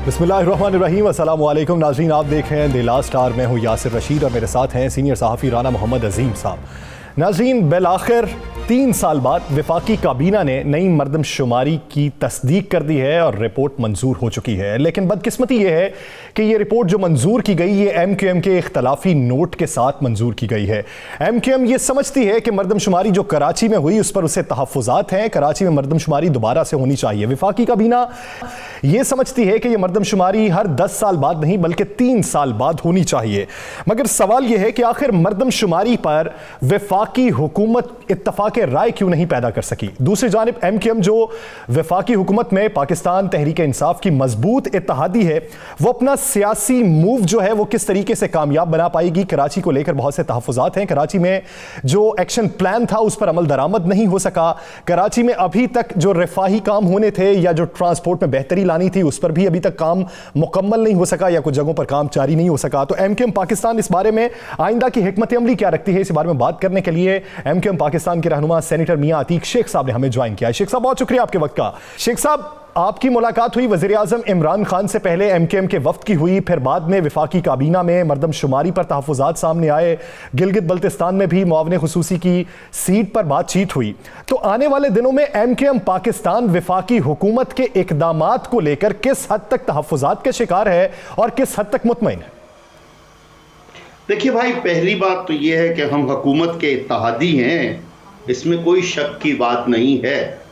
बिस्मिल्लाहिर्रहमानिर्रहीम, अस्सलाम वालेकुम नाज़रीन, आप देख रहे हैं द लास्ट आवर। मैं हूँ यासिर रशीद और मेरे साथ हैं सीनियर सहाफ़ी राना मोहम्मद अजीम साहब। नाज़रीन, बिलाखिर 3 साल बाद वफाकी काबीना ने नई मरदमशुमारी की तस्दीक कर दी है और रिपोर्ट मंजूर हो चुकी है। लेकिन बदकिस्मती ये है कि ये रिपोर्ट जो मंजूर की गई ये MQM के इख्तलाफी नोट के साथ मंजूर की गई है। MQM ये समझती है कि मरदमशुमारी जो कराची में हुई उस पर उसे तहफ़्फ़ुज़ात हैं, कराची में मरदमशुमारी दोबारा से होनी चाहिए। वफाकी काबीना ये समझती है कि यह मरदमशुमारी हर 10 साल बाद नहीं बल्कि 3 साल बाद होनी चाहिए। मगर सवाल यह है कि आखिर मरदमशुमारी पर वफाकी हुकूमत इत्तफाक राय क्यों नहीं पैदा कर सकी। दूसरी जानिब MQM जो वफाकी हुकूमत में पाकिस्तान तहरीक इंसाफ की मजबूत इत्तेहादी है, वो अपना सियासी मूव जो है वो किस तरीके से कामयाब बना पाएगी। कराची को लेकर बहुत से तहफ़्फ़ुज़ात हैं। कराची में जो एक्शन प्लान था उस पर अमल दरामद नहीं हो सका। कराची में अभी तक जो रफ़ाही काम होने थे या जो ट्रांसपोर्ट में बेहतरी लानी थी उस पर भी अभी तक काम मुकम्मल नहीं हो सका या कुछ जगहों पर काम जारी नहीं हो सका। तो MQM पाकिस्तान इस बारे में आइंदा की हिकमत अमली क्या रखती है, इस बारे में बात करने के लिए MQM पाकिस्तान के रहनुमा सेनेटर मियां अतीक शेख साहब ने हमें ज्वाइन किया। शेख साहब, बहुत शुक्रिया आपके वक्त का। शेख साहब, आपकी मुलाकात हुई वज़ीर आज़म इमरान खान से पहले MQM के वफ्द की हुई, फिर बाद में वफाकी काबीना में मरदमशुमारी पर तहफ़्फ़ुज़ात सामने आए, गिलगित बल्तिस्तान में भी मुआवने खुसूसी की सीट पर बातचीत हुई। तो आने वाले दिनों में MQM पाकिस्तान वफाकी हुकूमत के इक़दामात को लेकर किस हद तक तहफ़्फ़ुज़ात का शिकार है और किस हद तक मुतमईन है? देखिए भाई, पहली बात तो ये है कि हम हुकूमत के इत्तेहादी हैं, इसमें कोई शक की बात नहीं है।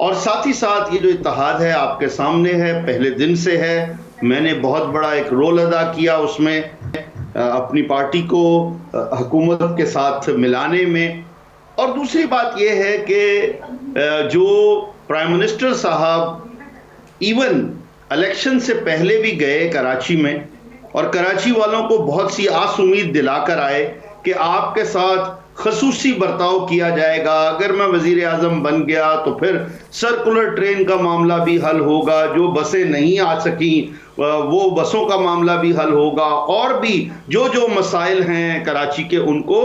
और साथ ही साथ ये जो इत्तेहाद है आपके सामने है, पहले दिन से है। मैंने बहुत बड़ा एक रोल अदा किया उसमें, अपनी पार्टी को हुकूमत के साथ मिलाने में। और दूसरी बात ये है कि जो प्राइम मिनिस्टर साहब इवन इलेक्शन से पहले भी गए कराची में और कराची वालों को बहुत सी आस उम्मीद दिलाकर आए कि आपके साथ खसूसी बर्ताव किया जाएगा, अगर मैं वजीर आजम बन गया तो फिर सर्कुलर ट्रेन का मामला भी हल होगा, जो बसें नहीं आ सकी वो बसों का मामला भी हल होगा, और भी जो जो मसाइल हैं कराची के उनको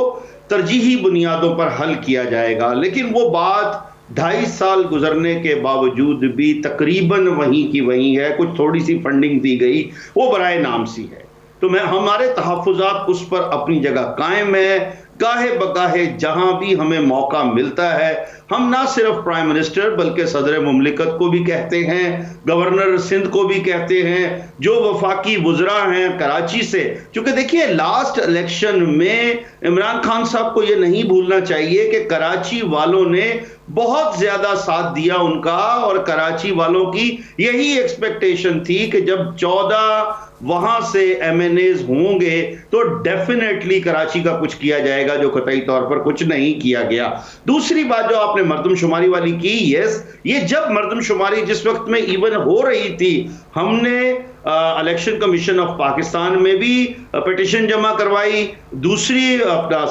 तरजीही बुनियादों पर हल किया जाएगा। लेकिन वो बात 2.5 साल गुजरने के बावजूद भी तकरीबन वहीं की वहीं है। कुछ थोड़ी सी फंडिंग दी गई, वो बराए नाम सी है। तो हमारे तहफ़्फ़ुज़ात उस पर अपनी जगह कायम है। गाहे बगाहे जहां भी हमें मौका मिलता है हम ना सिर्फ प्राइम मिनिस्टर बल्कि सदर मुमलिकत को भी कहते हैं, गवर्नर सिंध को भी कहते हैं, जो वफाकी वुज़रा हैं कराची से। क्योंकि देखिए, लास्ट इलेक्शन में इमरान खान साहब को यह नहीं भूलना चाहिए कि कराची वालों ने बहुत ज्यादा साथ दिया उनका, और कराची वालों की यही एक्सपेक्टेशन थी कि जब 14 वहां से MNAs होंगे तो डेफिनेटली कराची का कुछ किया जाएगा, जो कतई तौर पर कुछ नहीं किया गया। दूसरी बात जो आपने मरदमशुमारी वाली की, यस, ये जब मरदमशुमारी जिस वक्त में इवन हो रही थी, हमने इलेक्शन कमीशन ऑफ पाकिस्तान में भी पिटिशन जमा करवाई, दूसरी अपना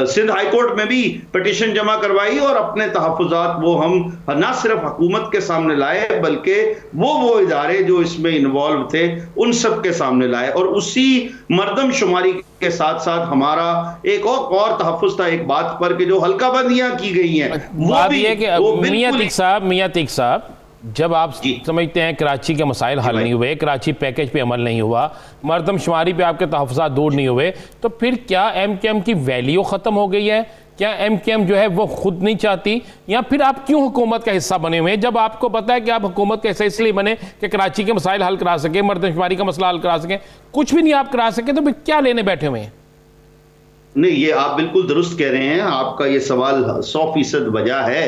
सिंध हाई कोर्ट में भी पिटिशन जमा करवाई, और अपने तहफ़्फ़ुज़ात वो हम ना सिर्फ हुकूमत के सामने लाए बल्कि वो इदारे जो इसमें इन्वॉल्व थे उन सब के सामने लाए। और उसी मरदमशुमारी के साथ साथ हमारा एक और तहफ़्फ़ुज़ था एक बात पर कि जो हल्काबंदियां की गई हैं, वो भी मियां तीक साहब, जब आप समझते हैं कराची के मसाइल हल नहीं हुए, कराची पैकेज पे अमल नहीं हुआ, मरदमशुमारी पे आपके तहफ़्फ़ुज़ात दूर नहीं हुए, तो फिर क्या MQM की वैल्यू ख़त्म हो गई है? क्या MQM जो है वो खुद नहीं चाहती, या फिर आप क्यों हुकूमत का हिस्सा बने हुए हैं जब आपको पता है कि आप हुकूमत का हिस्सा इसलिए बने कि कराची के मसाइल हल करा सके, मरदमशुमारी का मसला हल करा सके? कुछ भी नहीं आप करा सके तो फिर क्या लेने बैठे हुए हैं? नहीं, ये आप बिल्कुल दुरुस्त कह रहे हैं। आपका ये सवाल 100% वजह है।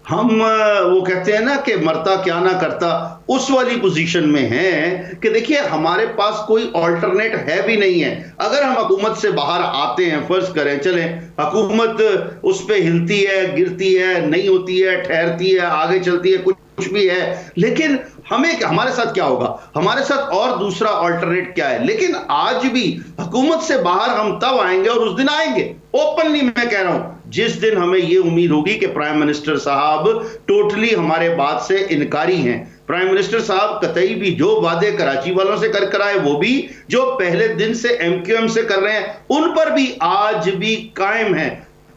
हम वो कहते हैं ना कि मरता क्या ना करता, उस वाली पोजीशन में हैं कि देखिए, हमारे पास कोई ऑल्टरनेट है भी नहीं है। अगर हम हुकूमत से बाहर आते हैं, फर्ज करें, चलें हुकूमत उस पे हिलती है, गिरती है, नहीं होती है, ठहरती है, आगे चलती है, कुछ भी है, लेकिन हमारे साथ क्या होगा? हमारे साथ और दूसरा ऑल्टरनेट क्या है? लेकिन आज भी हुकूमत से बाहर हम तब आएंगे, और उस दिन आएंगे, ओपनली मैं कह रहा हूं, जिस दिन हमें यह उम्मीद होगी कि प्राइम मिनिस्टर साहब टोटली हमारे बात से इनकारी हैं। प्राइम मिनिस्टर साहब कतई भी जो वादे कराची वालों से कर आए, वो भी जो पहले दिन से MQM से कर रहे हैं, उन पर भी आज भी कायम है।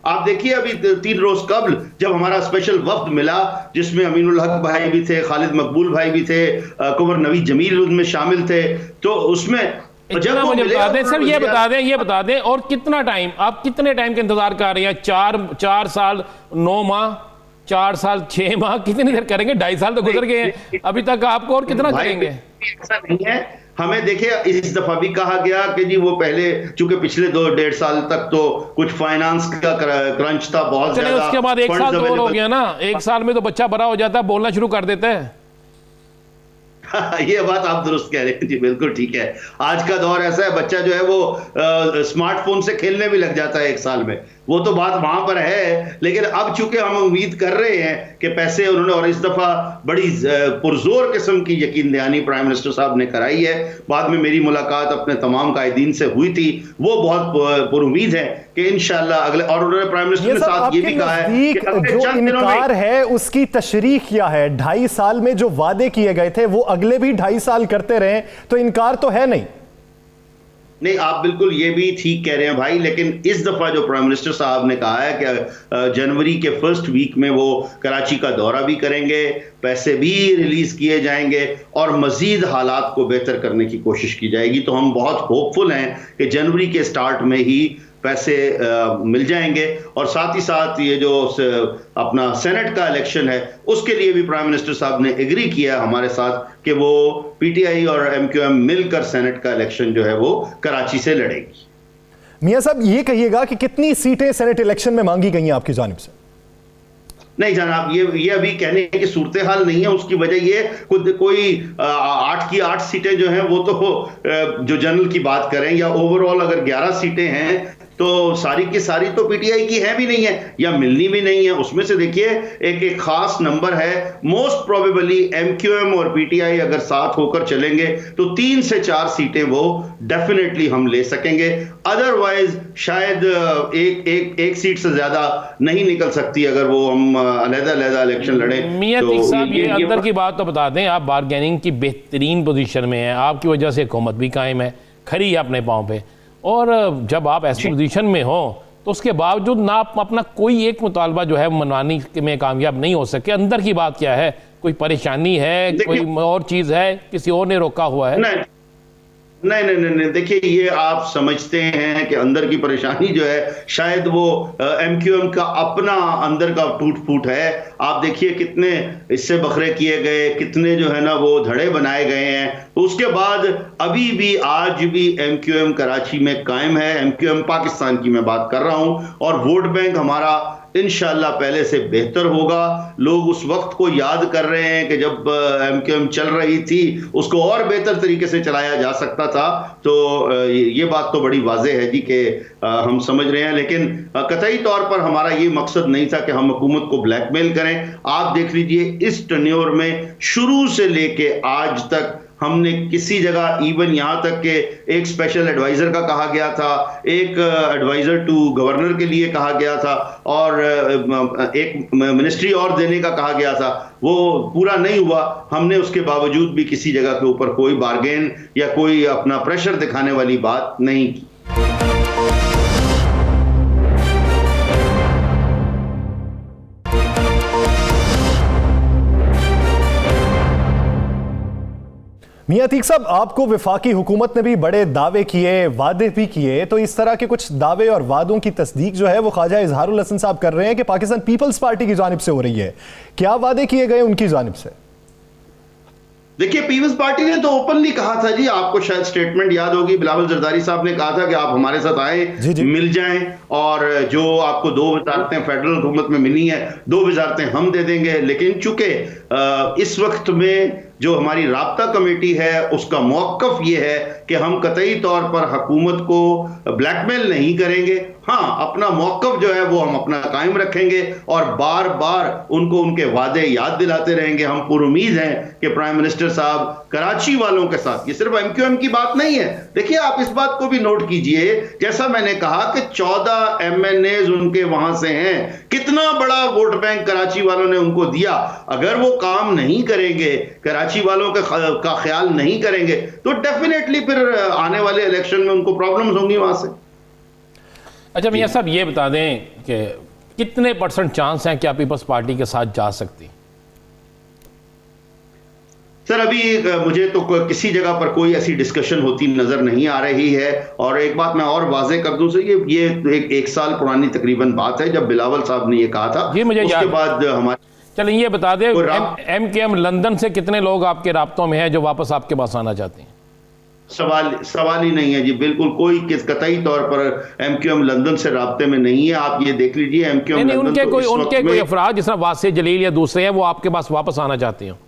आप देखिए अभी 3 रोज कबल जब हमारा स्पेशल वफ्द मिला, जिसमें अमीनुल हक भाई भी थे, खालिद मकबूल भाई भी थे, कुंवर नवीद जमील उनमें शामिल थे, तो उसमें जब मुझे बता दें सर, ये बता दें और कितना टाइम, आप कितने टाइम का इंतजार कर रहे हैं? 4 साल 9 माह, 4 साल 6 माह, कितनी देर करेंगे? 2.5 साल तो गुजर गए हैं अभी तक, आपको और कितना करेंगे? ऐसा नहीं है, हमें देखिए इस दफा भी कहा गया कि जी वो पहले, चूंकि पिछले 2-1.5 साल तक तो कुछ फाइनेंस का क्रंच था बहुत ज्यादा, उसके बाद 1 साल तो और हो गया ना, 1 साल में तो बच्चा बड़ा हो जाता है, बोलना शुरू कर देते हैं। ये बात आप दुरुस्त कह रहे हैं जी, बिल्कुल ठीक है। आज का दौर ऐसा है, बच्चा जो है वो स्मार्टफोन से खेलने भी लग जाता है 1 साल में, वो तो बात वहां पर है। लेकिन अब चूंकि हम उम्मीद कर रहे हैं कि पैसे उन्होंने, और इस दफा बड़ी पुरजोर किस्म की यकीन दहानी प्राइम मिनिस्टर साहब ने कराई है। बाद में मेरी मुलाकात अपने तमाम कायदीन से हुई थी, वो बहुत पुरुमीद है कि इंशाल्लाह अगले, और उन्होंने प्राइम मिनिस्टर के साथ ये भी कहा है कि जो इनकार है उसकी तशरीह क्या है? 2.5 साल में जो वादे किए गए थे वो अगले भी 2.5 साल करते रहे, तो इनकार तो है नहीं। नहीं, आप बिल्कुल ये भी ठीक कह रहे हैं भाई, लेकिन इस दफा जो प्राइम मिनिस्टर साहब ने कहा है कि जनवरी के फर्स्ट वीक में वो कराची का दौरा भी करेंगे, पैसे भी रिलीज किए जाएंगे और मजीद हालात को बेहतर करने की कोशिश की जाएगी। तो हम बहुत होपफुल हैं कि जनवरी के स्टार्ट में ही पैसे मिल जाएंगे। और साथ ही साथ ये जो अपना सेनेट का इलेक्शन है उसके लिए भी प्राइम मिनिस्टर साहब ने एग्री किया हमारे साथ कि वो पीटीआई और एमक्यूएम मिलकर सेनेट का इलेक्शन जो है वो कराची से लड़ेगी। मियां साहब ये कहिएगा कि कितनी सीटें सेनेट इलेक्शन में मांगी गई हैं आपकी जानिब से? नहीं जनाब, ये अभी कहने की सूरत हाल नहीं है। उसकी वजह ये कोई 8 की 8 सीटें जो हैं वो तो जो जनरल की बात करें, या ओवरऑल अगर 11 सीटें हैं तो सारी की सारी तो पीटीआई की हैं भी नहीं है या मिलनी भी नहीं है। उसमें से देखिए एक खास नंबर है, मोस्ट प्रोबेबली एमक्यूएम और पीटीआई अगर साथ होकर चलेंगे तो 3 से 4 सीटें वो डेफिनेटली हम ले सकेंगे। अदरवाइज शायद एक सीट से ज्यादा नहीं निकल सकती अगर वो हम अलग-अलग इलेक्शन लड़े। मियां तीक साहब, ये अंदर की बात तो बता दें, आप बारगेनिंग की बेहतरीन पोजीशन में हैं, आपकी वजह से हुकूमत भी कायम है, खड़ी है अपने पाँव पे, और जब आप ऐसी पोजीशन में हो तो उसके बावजूद ना आप अपना कोई एक मुतालबा जो है मनवाने में कामयाब नहीं हो सके। अंदर की बात क्या है? कोई परेशानी है, कोई और चीज़ है, किसी और ने रोका हुआ है? नहीं, देखिए ये आप समझते हैं कि अंदर की परेशानी जो है शायद वो एमक्यूएम का अपना अंदर का टूट फूट है। आप देखिए कितने इससे बखरे किए गए, कितने जो है ना वो धड़े बनाए गए हैं। उसके बाद अभी भी आज भी एमक्यूएम कराची में कायम है। एमक्यूएम पाकिस्तान की मैं बात कर रहा हूं, और वोट बैंक हमारा इंशाल्लाह पहले से बेहतर होगा। लोग उस वक्त को याद कर रहे हैं कि जब एमक्यूएम चल रही थी, उसको और बेहतर तरीके से चलाया जा सकता था। तो ये बात तो बड़ी वाज़ेह है जी कि हम समझ रहे हैं, लेकिन कतई तौर पर हमारा ये मकसद नहीं था कि हम हुकूमत को ब्लैकमेल करें। आप देख लीजिए इस टेन्योर में शुरू से लेके आज तक हमने किसी जगह, इवन यहां तक कि एक स्पेशल एडवाइजर का कहा गया था, एक एडवाइजर टू गवर्नर के लिए कहा गया था, और एक मिनिस्ट्री और देने का कहा गया था, वो पूरा नहीं हुआ। हमने उसके बावजूद भी किसी जगह के ऊपर कोई बार्गेन या कोई अपना प्रेशर दिखाने वाली बात नहीं की। मियां तीक साहब, आपको वफाकी हुकूमत ने भी बड़े दावे किए, वादे भी किए, तो इस तरह के कुछ दावे और वादों की तस्दीक जो है वो ख्वाजा इजहारुल हसन साहब कर रहे हैं कि पाकिस्तान पीपल्स पार्टी की जानिब से हो रही है। क्या वादे किए गए उनकी जानिब से? देखिए पीपल्स पार्टी ने तो ओपनली कहा था जी, आपको शायद स्टेटमेंट याद होगी, बिलावल जरदारी साहब ने कहा था कि आप हमारे साथ आए, मिल जाएं, और जो आपको 2 वजारतें फेडरल हुकूमत में मिली हैं 2 वजारतें हम दे देंगे। लेकिन चूंकि इस वक्त में जो हमारी राब्ता कमेटी है उसका मौक़िफ़ ये है कि हम कतई तौर पर हुकूमत को ब्लैकमेल नहीं करेंगे। हाँ, अपना मौक़िफ़ जो है वो हम अपना कायम रखेंगे और बार बार उनको उनके वादे याद दिलाते रहेंगे। हम पुरुमीद हैं कि प्राइम मिनिस्टर साहब कराची वालों के साथ, ये सिर्फ एमक्यूएम की बात नहीं है। देखिए आप इस बात को भी नोट कीजिए, जैसा मैंने कहा कि 14 MNAs उनके वहां से हैं, कितना बड़ा वोट बैंक कराची वालों ने उनको दिया। अगर वो काम नहीं करेंगे, कराची वालों का ख्याल नहीं करेंगे, तो डेफिनेटली फिर आने वाले इलेक्शन में उनको प्रॉब्लम्स होंगी वहां से। अच्छा मियाँ साहब ये बता दें कि कितने % चांस हैं कि आप पीपल्स पार्टी के साथ जा सकती? सर अभी मुझे तो किसी जगह पर कोई ऐसी डिस्कशन होती नजर नहीं आ रही है। और एक बात मैं और वाजे कर दूं सर, ये एक साल पुरानी तकरीबन बात है जब बिलावल साहब ने ये कहा था। जी मुझे उसके बाद हमारे चलिए ये बता दें MKM लंदन से कितने लोग आपके राब्तों में हैं जो वापस आपके पास आना चाहते हैं? सवाल ही नहीं है जी, बिल्कुल कोई कतई तौर पर MQM लंदन से राब्ते में नहीं है। आप ये देख लीजिए MQM नहीं, लंदन उनके कोई अफराद जिस तरह वासिय जलील या दूसरे हैं वो आपके पास वापस आना चाहते हैं?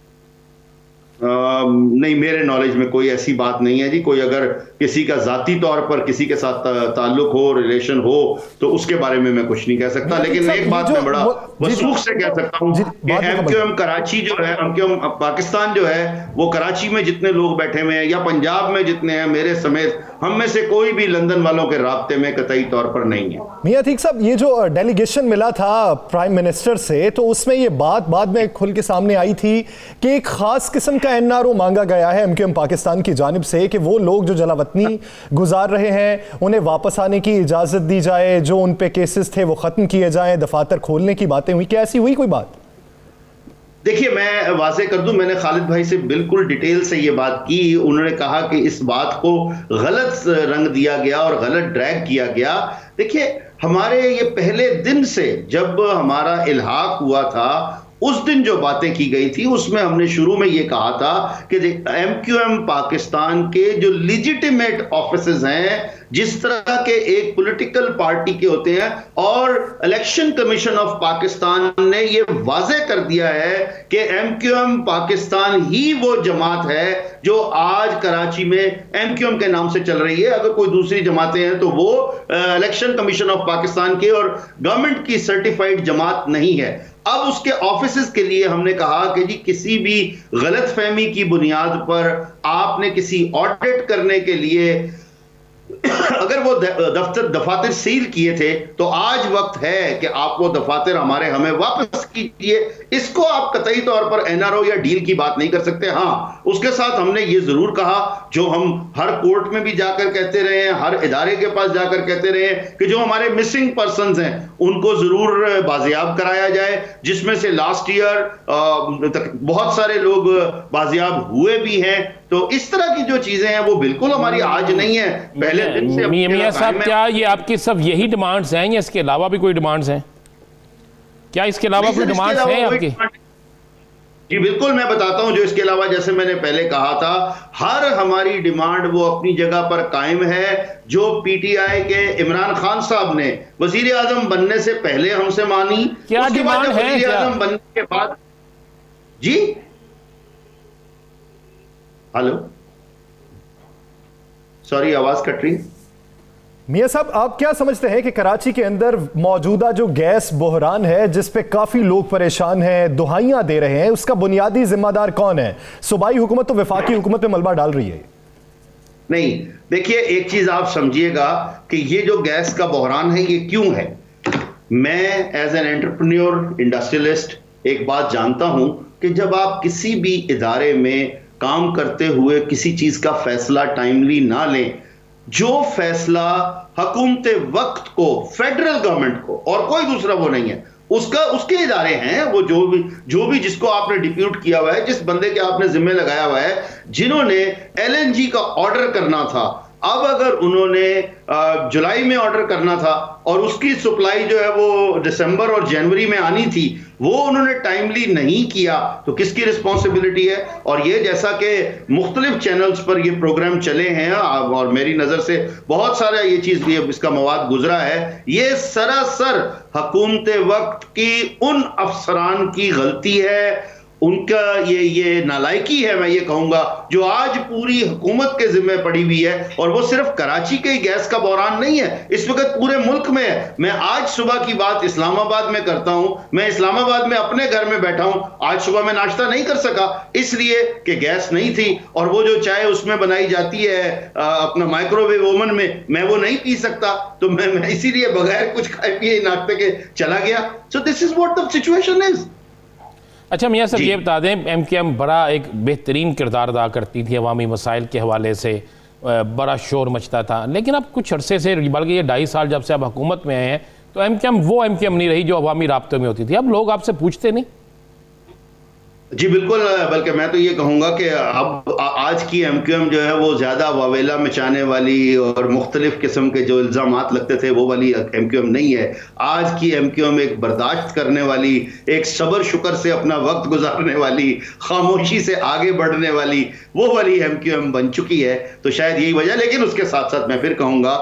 नहीं, मेरे नॉलेज में कोई ऐसी बात नहीं है जी। कोई अगर किसी का जाती तौर पर किसी के साथ ताल्लुक हो, रिलेशन हो, तो उसके बारे में मैं कुछ नहीं कह सकता। लेकिन एक बात मैं बड़ा वसूख से कह सकता हूं कि MQM कराची जो है, MQM पाकिस्तान जो है, वो कराची में जितने लोग बैठे हुए हैं या पंजाब में जितने हैं, मेरे समेत हम में से कोई भी लंदन वालों के राब्ते में कतई तौर पर नहीं है। मियां अतीक साहब, ये जो डेलीगेशन मिला था प्राइम मिनिस्टर से, तो उसमें ये बात बाद में खुल के सामने आई थी कि एक खास किस्म का NRO मांगा गया है MQM पाकिस्तान की जानिब से कि वो लोग जो जलावतनी गुजार रहे हैं उन्हें वापस आने की इजाजत दी जाए, जो उन पे केसेस थे वो खत्म किए जाएं, दफातर खोलने की बातें हुई। क्या ऐसी हुई कोई बात? देखिए, मैं वाजे कर दूं, मैंने खालिद भाई से बिल्कुल डिटेल से ये बात की। उन्होंने कहा कि इस बात को गलत रंग दिया गया और गलत ड्रैग किया गया। देखिए, हमारे ये पहले दिन से जब हमारा इल्हाक हुआ था, उस दिन जो बातें की गई थी उसमें हमने शुरू में ये कहा था कि MQM पाकिस्तान के जो लिजिटिमेट ऑफिसेज हैं, जिस तरह के एक पॉलिटिकल पार्टी के होते हैं, और इलेक्शन कमीशन ऑफ पाकिस्तान ने ये वाजे कर दिया है कि MQM पाकिस्तान ही वो जमात है जो आज कराची में MQM के नाम से चल रही है। अगर कोई दूसरी जमातें हैं तो वो इलेक्शन कमीशन ऑफ पाकिस्तान की और गवर्नमेंट की सर्टिफाइड जमात नहीं है। अब उसके ऑफिसेज के लिए हमने कहा कि जी किसी भी गलतफहमी की बुनियाद पर आपने किसी ऑडिट करने के लिए अगर वो दफातर सील किए थे, तो आज वक्त है कि आप वो दफातर हमें वापस कीजिए। इसको आप कतई तौर पर NRO या डील की बात नहीं कर सकते। हाँ, उसके साथ हमने ये जरूर कहा, जो हम हर कोर्ट में भी जाकर कहते रहे हैं, हर इदारे के पास जाकर कहते रहे हैं, कि जो हमारे मिसिंग पर्संस हैं उनको जरूर बाजियाब कराया जाए, जिसमें से लास्ट ईयर बहुत सारे लोग बाजियाब हुए भी हैं। तो इस तरह की जो चीजें हैं वो बिल्कुल हमारी आज नहीं है, पहले दिन से। मियां साहब, क्या ये आपकी सब यही डिमांड्स हैं या इसके अलावा भी कोई डिमांड्स हैं? क्या इसके अलावा कोई डिमांड्स हैं आपकी? जी बिल्कुल, मैं बताता हूं जो इसके अलावा, जैसे मैंने पहले कहा था, हर हमारी डिमांड वो अपनी जगह पर कायम है। जो PTI के इमरान खान साहब ने वजीर आजम बनने से पहले हमसे मानी, क्या डिमांड है? वजीर आजम बनने के बाद, जी हेलो, सॉरी आवाज कट रही है। मियां साहब, आप क्या समझते हैं कि कराची के अंदर मौजूदा जो गैस बहरान है, जिस पे काफी लोग परेशान हैं, दुहाइयां दे रहे हैं, उसका बुनियादी जिम्मेदार कौन है? सूबाई हुकूमत तो वफाकी हुकूमत पे मलबा डाल रही है। नहीं, देखिए, एक चीज आप समझिएगा कि ये जो गैस का बहरान है ये क्यों है। मैं एज एन एंटरप्रेन्योर इंडस्ट्रियलिस्ट एक बात जानता हूं कि जब आप किसी भी इदारे में काम करते हुए किसी चीज का फैसला टाइमली ना लें, जो फैसला हुकूमत वक्त को, फेडरल गवर्नमेंट को, और कोई दूसरा वो नहीं है, उसके इदारे हैं वो, जो भी जिसको आपने डिप्यूट किया हुआ है, जिस बंदे के आपने जिम्मे लगाया हुआ है, जिन्होंने LNG का ऑर्डर करना था। अब अगर उन्होंने जुलाई में ऑर्डर करना था और उसकी सप्लाई जो है वो दिसंबर और जनवरी में आनी थी, वो उन्होंने टाइमली नहीं किया, तो किसकी रिस्पॉन्सिबिलिटी है? और ये जैसा कि मुख्तलिफ चैनल्स पर ये प्रोग्राम चले हैं और मेरी नजर से बहुत सारा ये चीज, इसका मवाद गुजरा है, ये सरासर हुकूमत वक्त की उन अफसरान की गलती है, उनका ये नालायकी है, मैं ये कहूंगा, जो आज पूरी हुकूमत के जिम्मे पड़ी हुई है। और वो सिर्फ कराची के गैस का बहरान नहीं है, इस वक्त पूरे मुल्क में है। मैं आज सुबह की बात इस्लामाबाद में करता हूं। मैं इस्लामाबाद में अपने घर में बैठा हूं, आज सुबह मैं नाश्ता नहीं कर सका इसलिए कि गैस नहीं थी, और वो जो चाय उसमें बनाई जाती है अपना माइक्रोवेव ओवन में, मैं वो नहीं पी सकता, तो मैं इसीलिए बगैर कुछ खाए पिए नाश्ते के चला गया। So this is what the situation is. अच्छा मियां साहब, ये बता दें, MQM बड़ा एक बेहतरीन किरदार अदा करती थी अवामी मसाइल के हवाले से, बड़ा शोर मचता था। लेकिन अब कुछ अरसे से, बल्कि ये 2.5 साल जब से आप हुकूमत में आए हैं, तो MQM वो MQM नहीं रही जो अवामी राब्तों में होती थी। अब लोग आपसे पूछते नहीं? जी बिल्कुल, बल्कि मैं तो ये कहूँगा कि अब आज की MQM जो है वो ज़्यादा वावेला मचाने वाली और मुख्तलिफ किस्म के जो इल्ज़ामात लगते थे वो वाली MQM नहीं है। आज की MQM एक बर्दाश्त करने वाली, एक सब्र शुक्र से अपना वक्त गुजारने वाली, खामोशी से आगे बढ़ने वाली, वो वाली MQM बन चुकी है। तो शायद यही वजह। लेकिन उसके साथ साथ मैं फिर कहूँगा,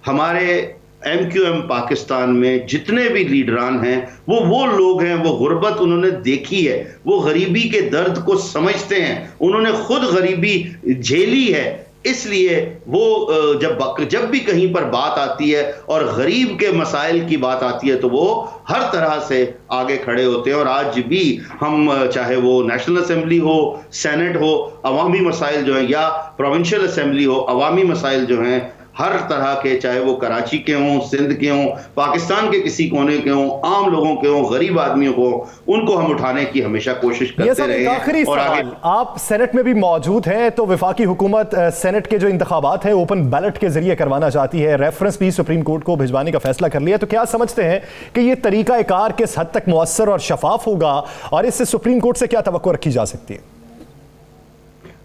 हमारे MQM पाकिस्तान में जितने भी लीडरान हैं वो लोग हैं, वो गुर्बत उन्होंने देखी है, वो गरीबी के दर्द को समझते हैं, उन्होंने खुद गरीबी झेली है। इसलिए वो जब भी कहीं पर बात आती है और गरीब के मसाइल की बात आती है तो वो हर तरह से आगे खड़े होते हैं। और आज भी हम, चाहे वो नेशनल असेंबली हो, सेनेट हो, अवामी मसाइल जो हैं, या प्रोविंशियल असेंबली हो, अवामी मसाइल जो हैं, हर तरह के, चाहे वो कराची के हों, सिंध के हों, पाकिस्तान के किसी कोने के हों, आम लोगों के हों, गरीब आदमियों को, उनको हम उठाने की हमेशा कोशिश करते रहे हैं। आखिरी सवाल, आप सेनेट में भी मौजूद हैं, तो वफाकी हुकूमत सेनेट के जो इंतखाबात हैं ओपन बैलेट के जरिए करवाना चाहती है, रेफरेंस भी सुप्रीम कोर्ट को भिजवाने का फैसला कर लिया। तो क्या समझते हैं कि ये तरीका कार किस हद तक मुअस्सर और शफाफ होगा, और इससे सुप्रीम कोर्ट से क्या तवक्को रखी जा सकती है?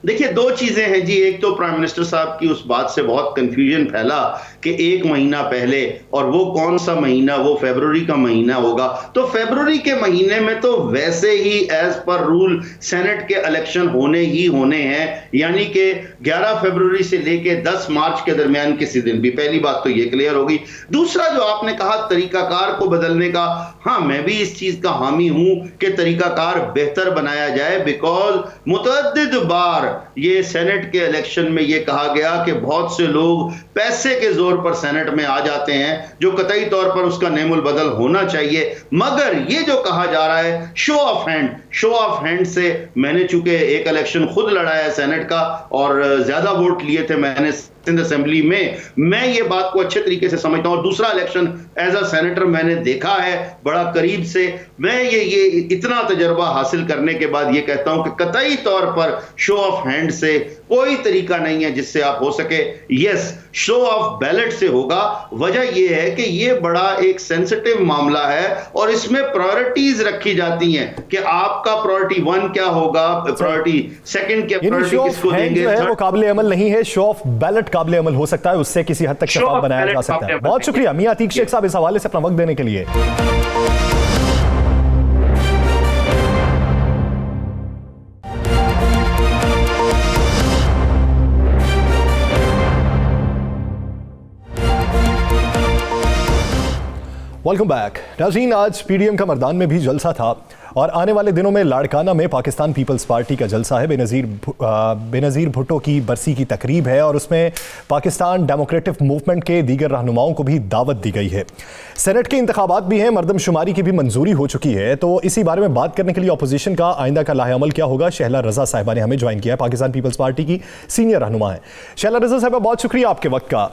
देखिए, दो चीजें हैं जी। एक तो प्राइम मिनिस्टर साहब की उस बात से बहुत कंफ्यूजन फैला कि 1 महीना पहले, और वो कौन सा महीना, वो फरवरी का महीना होगा। तो फरवरी के महीने में तो वैसे ही एज पर रूल सेनेट के इलेक्शन होने ही होने हैं, यानी कि 11 फरवरी से लेके 10 मार्च के दरमियान किसी दिन भी। पहली बात तो ये क्लियर होगी। दूसरा, जो आपने कहा तरीकाकार को बदलने का, हाँ, मैं भी इस चीज का हामी हूं कि तरीकाकार बेहतर बनाया जाए, बिकॉज मुतअद्दिद बार ये सेनेट के इलेक्शन में ये कहा गया कि बहुत से लोग पैसे के जोर पर सेनेट में आ जाते हैं, जो कतई तौर पर उसका नेमुल बदल होना चाहिए। मगर ये जो कहा जा रहा है शो ऑफ हैंड से, मैंने चूंकि एक इलेक्शन खुद लड़ा है सेनेट का और ज्यादा वोट लिए थे मैंने सिंध असेंबली में, मैं ये बात को अच्छे तरीके से समझता हूं। और दूसरा इलेक्शन एज अ सेनेटर मैंने देखा है बड़ा करीब से। मैं ये इतना तजर्बा हासिल करने के बाद ये कहता हूं कि कतई तौर पर शो ऑफ हैंड से कोई तरीका नहीं है जिससे आप हो सके। यस, शो ऑफ बैलेट से होगा। वजह यह है कि ये बड़ा एक सेंसिटिव मामला है और इसमें प्रायोरिटीज रखी जाती हैं कि आपका प्रायोरिटी 1 क्या होगा, प्रायोरिटी 2 क्या, प्रायोरिटी किसको देंगे। वो काबिल अमल नहीं है, शो ऑफ बैलेट काबिल अमल हो सकता है, उससे किसी हद तक शफाफ बनाया जा सकता है। बहुत शुक्रिया मियां अतीक शेख साहब इस हवाले से अपना वक्त देने के लिए। Welcome back. नाज़रीन, आज PDM का मर्दान में भी जलसा था और आने वाले दिनों में लाड़काना में पाकिस्तान पीपल्स पार्टी का जलसा है। बेनज़ीर भुट्टो की बरसी की तकरीब है और उसमें पाकिस्तान डेमोक्रेटिक मूवमेंट के दीगर रहनुमाओं को भी दावत दी गई है। सेनेट के इंतखाबात भी हैं, मरदमशुमारी की भी मंजूरी हो चुकी है। तो इसी बारे में बात करने के लिए अपोजिशन का आइंदा का लाहेअमल क्या होगा, शहला रजा साहिबा ने हमें ज्वाइन किया है। पाकिस्तान पीपल्स पार्टी की सीनियर रहनुमा है शहला रजा साहिबा, बहुत शुक्रिया आपके वक्त का।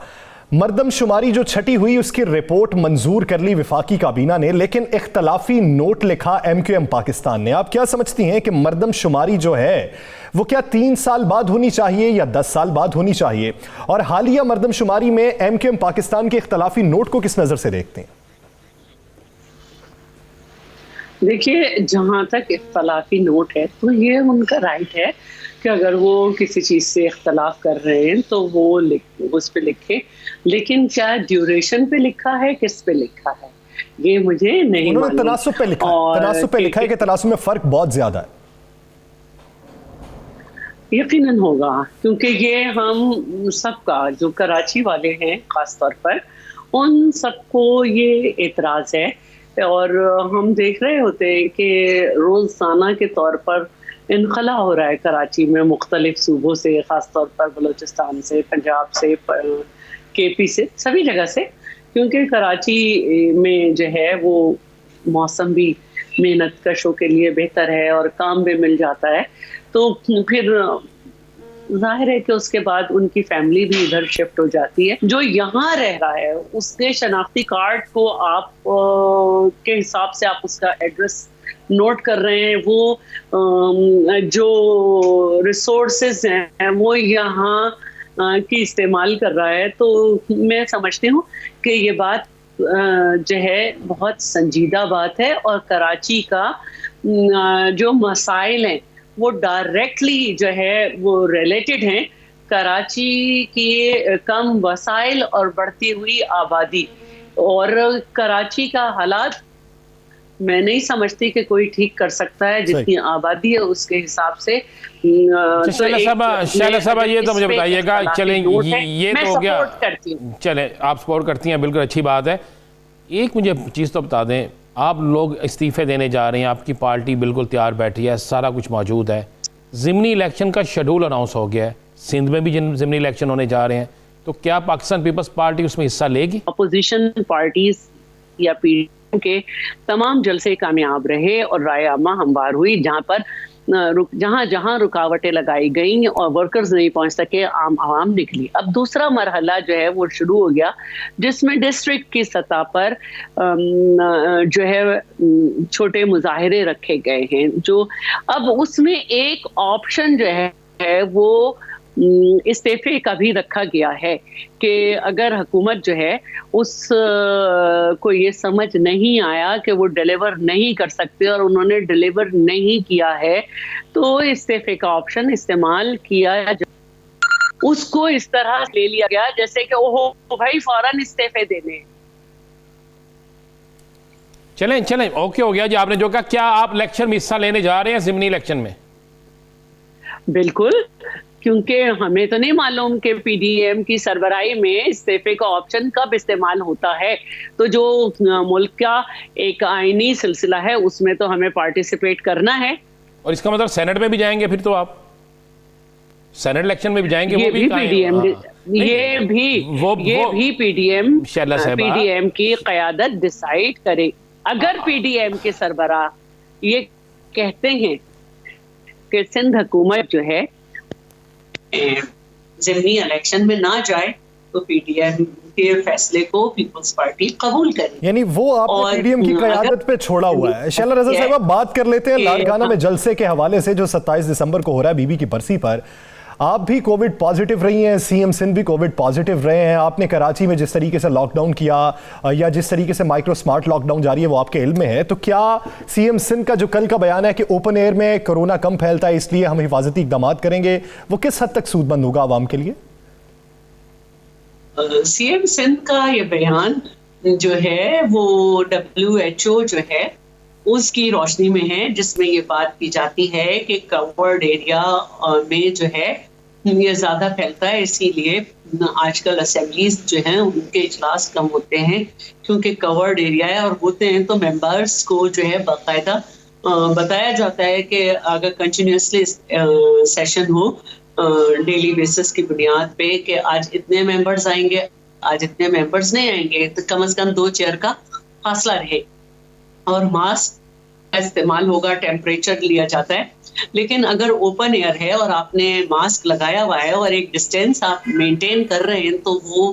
मरदमशुमारी जो छठी हुई उसकी रिपोर्ट मंजूर कर ली वफाकी काबीना ने, लेकिन इख्तलाफी नोट लिखा MQM पाकिस्तान ने। आप क्या समझती हैं कि मरदमशुमारी जो है वो क्या 3 साल बाद होनी चाहिए या 10 साल बाद होनी चाहिए? और हालिया मरदमशुमारी में MQM पाकिस्तान के इख्तलाफी नोट को किस नज़र से देखते हैं? देखिए, जहाँ तक इख्तलाफी नोट है तो ये उनका राइट है कि अगर वो किसी चीज़ से इख्तलाफ कर रहे हैं तो वो उस पे लिखे, लेकिन क्या ड्यूरेशन पे लिखा है, किस पे लिखा है, ये मुझे नहीं मालूम। उन्होंने तनासुब पे लिखा है, तनासुब पे लिखा है कि तनासुब में फ़र्क बहुत ज़्यादा है। यकीनन होगा, क्योंकि ये हम सबका, जो कराची वाले हैं ख़ास तौर पर, उन सबको ये एतराज़ है। और हम देख रहे होते हैं कि रोज़ाना के तौर पर इनखला हो रहा है कराची में मुख्तलिफ सूबों से, ख़ास तौर पर बलूचिस्तान से, पंजाब से, KP से, सभी जगह से, क्योंकि कराची में जो है वो मौसम भी मेहनत कशों के लिए बेहतर है और काम भी मिल जाता है। तो फिर जाहिर है कि उसके बाद उनकी फैमिली भी इधर शिफ्ट हो जाती है। जो यहाँ रह रहा है उसके शनाख्ती कार्ड को आप के हिसाब से आप उसका एड्रेस नोट कर रहे हैं, वो जो रिसोर्सेज हैं वो यहाँ की इस्तेमाल कर रहा है, तो मैं समझती हूँ कि ये बात जो है बहुत संजीदा बात है, और कराची का जो मसाइल हैं वो डायरेक्टली जो है वो रिलेटेड हैं कराची की कम वसाइल और बढ़ती हुई आबादी। और कराची का हालात मैं नहीं समझती कि कोई ठीक कर सकता है, जितनी आबादी है उसके हिसाब से। शैला साहबा ये तो मुझे बताइएगा, चलें ये तो हो गया, चलें आप सपोर्ट करती हैं, बिल्कुल अच्छी बात है। एक मुझे चीज़ तो बता दें, आप लोग इस्तीफ़े देने जा रहे हैं, आपकी पार्टी बिल्कुल तैयार बैठी है, सारा कुछ मौजूद है, ज़िमनी इलेक्शन का शेड्यूल अनाउंस हो गया है, सिंध में भी ज़िमनी इलेक्शन होने जा रहे हैं, तो क्या पाकिस्तान पीपल्स पार्टी उसमें हिस्सा लेगी? अपोजिशन पार्टीज या पीडीएम के तमाम जलसे कामयाब रहे और राय आमा हमवार हुई, जहां जहां रुकावटें लगाई गई और वर्कर्स नहीं पहुंच सके, आम आवाम निकली। अब दूसरा मरहला जो है वो शुरू हो गया, जिसमें डिस्ट्रिक्ट की सतह पर जो है छोटे मुजाहिरे रखे गए हैं, जो अब उसमें एक ऑप्शन जो है वो इस्तीफे का भी रखा गया है कि अगर हुकूमत जो है उस को ये समझ नहीं आया कि वो डिलीवर नहीं कर सकते और उन्होंने डिलीवर नहीं किया है, तो इस्तीफे का ऑप्शन इस्तेमाल किया, उसको इस तरह ले लिया गया जैसे कि ओहो भाई फौरन इस्तीफे देने। चलें ओके हो गया जी, आपने जो कहा। क्या आप इलेक्शन में हिस्सा लेने जा रहे हैं, ज़िमनी इलेक्शन में? बिल्कुल, क्योंकि हमें तो नहीं मालूम कि पीडीएम की सरबराही में इस्तीफे का ऑप्शन कब इस्तेमाल होता है, तो जो मुल्क का एक आईनी सिलसिला है उसमें तो हमें पार्टिसिपेट करना है। और इसका मतलब सेनेट में भी जाएंगे फिर तो आप? सेनेट इलेक्शन में भी जाएंगे? ये भी पीडीएम ये भी पीडीएम की क़यादत डिसाइड करे। अगर पीडीएम के सरबराह ये कहते हैं कि सिंध हुकूमत जो है ज़िमनी इलेक्शन में ना जाए, तो पीडीएम के फैसले को पीपल्स पार्टी कबूल करे। यानी वो आपने पीडीएम की क़यादत पे छोड़ा हुआ है। शैला रज़ा साहब, बात कर लेते हैं लाड़काना में जलसे के हवाले से जो 27 दिसंबर को हो रहा है बीबी की बरसी पर। आप भी कोविड पॉजिटिव रही हैं, सीएम सिंध भी कोविड पॉजिटिव रहे हैं। आपने कराची में जिस तरीके से लॉकडाउन किया या जिस तरीके से माइक्रो स्मार्ट लॉकडाउन जारी है वो आपके इल्म में है, तो क्या सीएम सिंध का जो कल का बयान है कि ओपन एयर में कोरोना कम फैलता है इसलिए हम हिफाजती इकदाम करेंगे, वो किस हद तक सूदमंद होगा आवाम के लिए? सीएम सिंध का ये बयान जो है वो WHO जो है उसकी रोशनी में है, जिसमें ये बात की जाती है कि कवर्ड एरिया में जो है ये ज्यादा फैलता है, इसीलिए आजकल असेंबलीज जो हैं उनके इजलास कम होते हैं क्योंकि कवर्ड एरिया है, और होते हैं तो मेंबर्स को जो है बाकायदा बताया जाता है कि अगर कंटिन्यूसली सेशन हो डेली बेसिस की बुनियाद पे कि आज इतने मेंबर्स आएंगे, आज इतने मेंबर्स नहीं आएंगे, तो कम से कम 2 चेयर का फासला रहे और मास्क का इस्तेमाल होगा, टेम्परेचर लिया जाता है। लेकिन अगर ओपन एयर है और आपने मास्क लगाया हुआ है और एक डिस्टेंस आप मेंटेन कर रहे हैं तो वो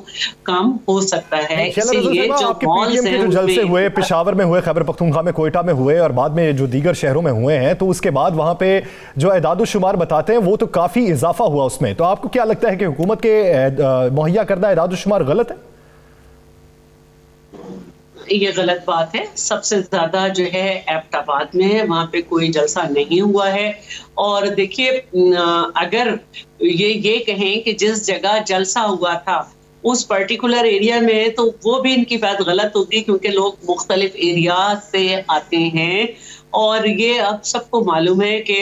कम हो सकता है। इसीलिए जो मॉल्स हैं, जो जलसे हुए पेशावर में हुए, खैबर पख्तूनख्वा में, कोयटा में हुए और बाद में जो दीगर शहरों में हुए हैं, तो उसके बाद वहां पे जो एदाद-ओ-शुमार बताते हैं वो तो काफी इजाफा हुआ उसमें। तो आपको क्या लगता है कि हुकूमत के मुहैया करदा एदाद-ओ-शुमार गलत है? ये गलत बात है। सबसे ज्यादा जो है एबटाबाद में है, वहां पे कोई जलसा नहीं हुआ है। और देखिए, अगर ये कहें कि जिस जगह जलसा हुआ था उस पर्टिकुलर एरिया में, तो वो भी इनकी बात गलत होगी क्योंकि लोग मुख्तलिफ एरिया से आते हैं और ये अब सबको मालूम है कि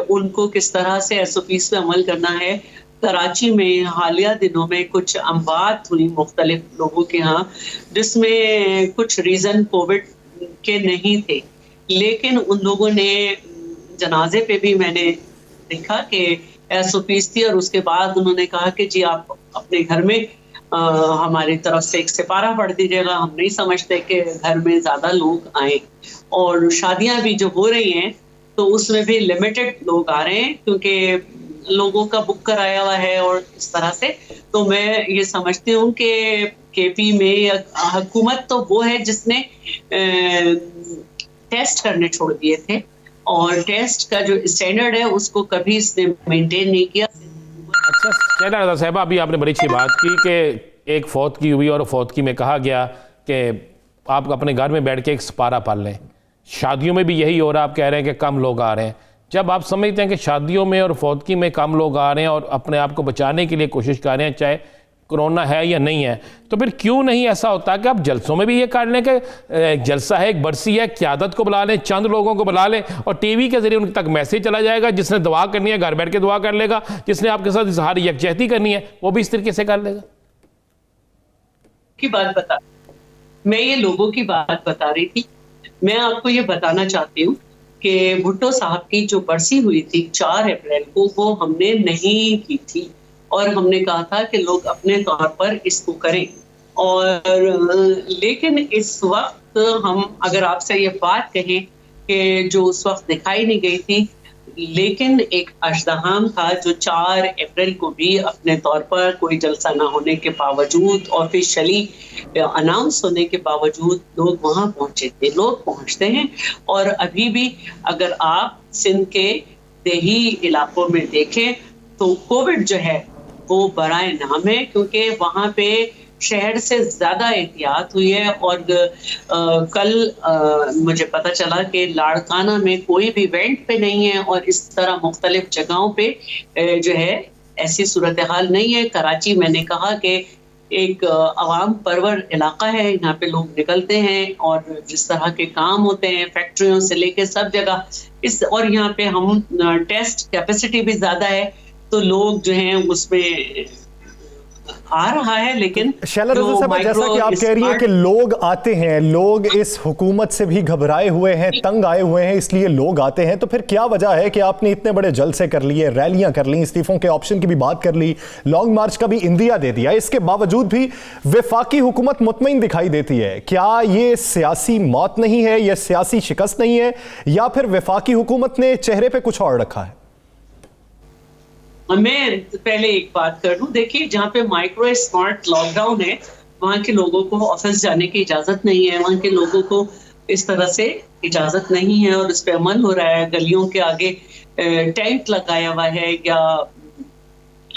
उनको किस तरह से SOPs पे अमल करना है। कराची में हालिया दिनों में कुछ अमवात हुई मुख्तलिफ लोगों के यहाँ, जिसमें कुछ रीज़न कोविड के नहीं थे, लेकिन उन लोगों ने जनाजे पे भी मैंने देखा कि SOPs थी और उसके बाद उन्होंने कहा कि जी आप अपने घर में हमारी तरफ से एक सिपारा पढ़ दीजिएगा, हम नहीं समझते कि घर में ज़्यादा लोग आए। और शादियाँ भी जो हो रही हैं तो उसमें भी लिमिटेड लोग आ रहे हैं क्योंकि लोगों का बुक कराया हुआ है और इस तरह से। तो मैं ये समझती हूँ कि KP में हुकूमत तो वो है जिसने टेस्ट करने छोड़ दिए थे और टेस्ट का जो स्टैंडर्ड है उसको कभी इसने मेंटेन नहीं किया। अच्छा शैला रज़ा साहिबा, अभी आपने बड़ी अच्छी बात की कि एक फौत की हुई और फौत की में कहा गया कि आप अपने घर में बैठ के एक सपारा पाल लें। शादियों में भी यही हो रहा, आप कह रहे हैं कि कम लोग आ रहे हैं। जब आप समझते हैं कि शादियों में और फौतगी में कम लोग आ रहे हैं और अपने आप को बचाने के लिए कोशिश कर रहे हैं, चाहे कोरोना है या नहीं है, तो फिर क्यों नहीं ऐसा होता कि आप जलसों में भी ये कर लें कि एक जलसा है, एक बरसी है, क़यादत को बुला लें, चंद लोगों को बुला लें और टीवी के जरिए उन तक मैसेज चला जाएगा। जिसने दुआ करनी है घर बैठ के दुआ कर लेगा, जिसने आपके साथ इजहार यकजहती करनी है वो भी इस तरीके से कर लेगा। की बात बता, मैं ये लोगों की बात बता रही थी। मैं आपको ये बताना चाहती हूँ कि भुट्टो साहब की जो बरसी हुई थी 4 अप्रैल को, वो हमने नहीं की थी और हमने कहा था कि लोग अपने तौर पर इसको करें। और लेकिन इस वक्त हम अगर आपसे ये बात कहें कि जो उस वक्त दिखाई नहीं गई थी, लेकिन एक अजदहाम था जो 4 अप्रैल को भी अपने तौर पर कोई जलसा ना होने के बावजूद, ऑफिशियली अनाउंस होने के बावजूद लोग वहां पहुंचे थे। लोग पहुंचते हैं और अभी भी अगर आप सिंध के देही इलाकों में देखें तो कोविड जो है वो बराए नाम है, क्योंकि वहां पे शहर से ज्यादा एहतियात हुई है। और कल मुझे पता चला कि लाड़काना में कोई भी इवेंट पे नहीं है और इस तरह मुख्तलिफ जगहों पे जो है ऐसी सूरत हाल नहीं है। कराची मैंने कहा कि एक अवाम परवर इलाका है, यहाँ पे लोग निकलते हैं और जिस तरह के काम होते हैं फैक्ट्रियों से लेके सब जगह इस, और यहाँ पे हम टेस्ट कैपेसिटी भी ज्यादा है तो लोग जो हैं उसमें आ रहा है। लेकिन शैला रज़ा साहिबा, जैसा कि आप कह रही हैं कि लोग आते हैं, लोग इस हुकूमत से भी घबराए हुए हैं, तंग आए हुए हैं, इसलिए लोग आते हैं, तो फिर क्या वजह है कि आपने इतने बड़े जलसे कर लिए, रैलियां कर ली, इस्तीफों के ऑप्शन की भी बात कर ली, लॉन्ग मार्च का भी इंदिया दे दिया, इसके बावजूद भी वफाकी हुकूमत मुतमईन दिखाई देती है? क्या ये सियासी मौत नहीं है, यह सियासी शिकस्त नहीं है, या फिर वफाकी हुकूमत ने चेहरे पर कुछ और रखा है? मैं पहले एक बात कर लूं, देखिए जहाँ पे माइक्रो स्मार्ट लॉकडाउन है वहाँ के लोगों को ऑफिस जाने की इजाजत नहीं है, वहाँ के लोगों को इस तरह से इजाजत नहीं है और इस पे अमल हो रहा है। गलियों के आगे टेंट लगाया हुआ है या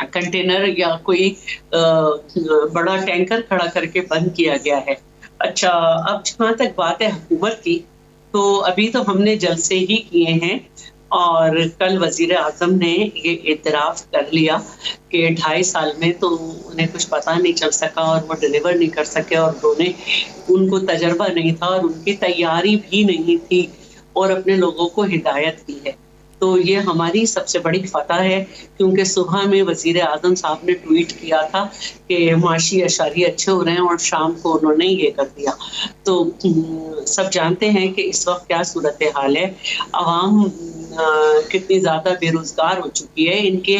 कंटेनर या कोई बड़ा टैंकर खड़ा करके बंद किया गया है। अच्छा, अब जहाँ तक बात है हुकूमत की, तो अभी तो हमने जलसे ही किए हैं और कल वजीर आजम ने ये इतराफ़ कर लिया कि 2.5 साल में तो उन्हें कुछ पता नहीं चल सका और वो डिलीवर नहीं कर सके और उनको तजर्बा नहीं था और उनकी तैयारी भी नहीं थी और अपने लोगों को हिदायत की है। तो ये हमारी सबसे बड़ी फतह है, क्योंकि सुबह में वजीर आजम साहब ने ट्वीट किया था कि माशी अशारी अच्छे हो रहे हैं और शाम को उन्होंने ये कर दिया। तो सब जानते हैं कि इस वक्त क्या सूरत हाल है, आवाम कितनी ज्यादा बेरोजगार हो चुकी है। इनके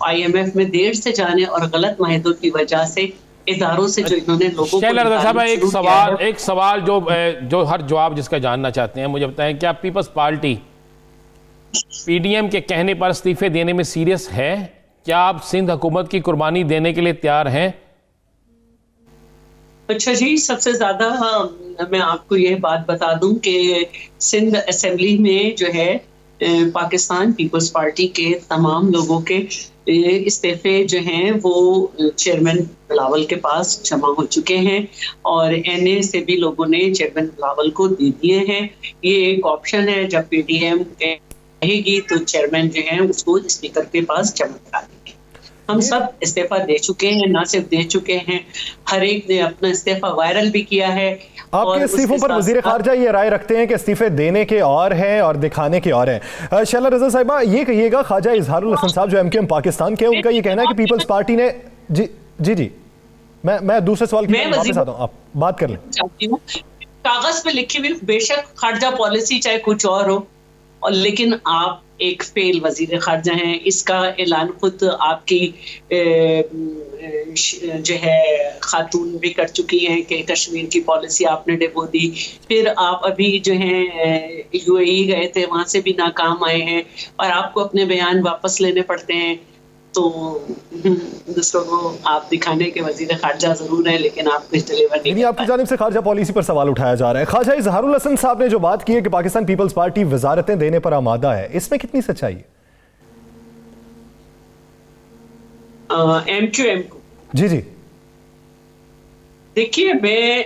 IMF में देर से जाने और गलत माहिदों की वजह से इदारों से जो इन्होंने लोगों को एक सवाल जो हर जवाब जिसका जानना चाहते हैं, मुझे बताएं, क्या पीपल्स पार्टी PDM के कहने पर इस्तीफे देने में सीरियस है? क्या आप सिंध हुकूमत की कुर्बानी देने के लिए तैयार हैं? अच्छा जी, सबसे ज्यादा मैं आपको ये बात बता दूं कि सिंध असेंबली में जो है पाकिस्तान पीपल्स पार्टी के तमाम लोगों के इस्तीफे जो हैं वो चेयरमैन बिलावल के पास जमा हो चुके हैं और NA से भी लोगों ने चेयरमैन बिलावल को दे दिए हैं। ये एक ऑप्शन है, जब PDM रहेगी तो चेयरमैन जो है उसको स्पीकर के पास जमा करा देंगे। हम सब इस्तीफा दे चुके हैं, ना सिर्फ दे चुके हैं, हर एक ने अपना इस्तीफा वायरल भी किया है। आपके इस्तीफों पर वजीर खारजा ये राय रखते हैं कि इस्तीफे देने के और हैं और दिखाने के और हैं। शैला रज़ा साहिबा, ये कहिएगा, ख्वाजा इजहारुल हसन साहब जो MKM पाकिस्तान के हैं, उनका ये कहना है कि पीपल्स पार्टी ने जी मैं दूसरे सवाल की वापस आता हूँ, आप बात कर लें। कागज पे लिखी हुई बेशक खारजा पॉलिसी चाहे कुछ और हो, और लेकिन आप एक फेल वजीर खारजा हैं, इसका ऐलान खुद आपकी जो है खातून भी कर चुकी हैं कि कश्मीर की पॉलिसी आपने डिबो दी। फिर आप अभी जो हैं UAE गए थे, वहां से भी नाकाम आए हैं और आपको अपने बयान वापस लेने पड़ते हैं। तो दूसरों को आप दिखाने के वजीर खारजा जरूर है, लेकिन आप कुछ डिलीवर नहीं। आपकी जानिब से खारजा पॉलिसी पर सवाल उठाया जा रहा है। ख्वाजा इजहारुल हसन साहब ने जो बात की है कि पाकिस्तान पीपल्स पार्टी वजारतें देने पर आमादा है, इसमें कितनी सच्चाई है? MQM को। जी जी। देखिए, मैं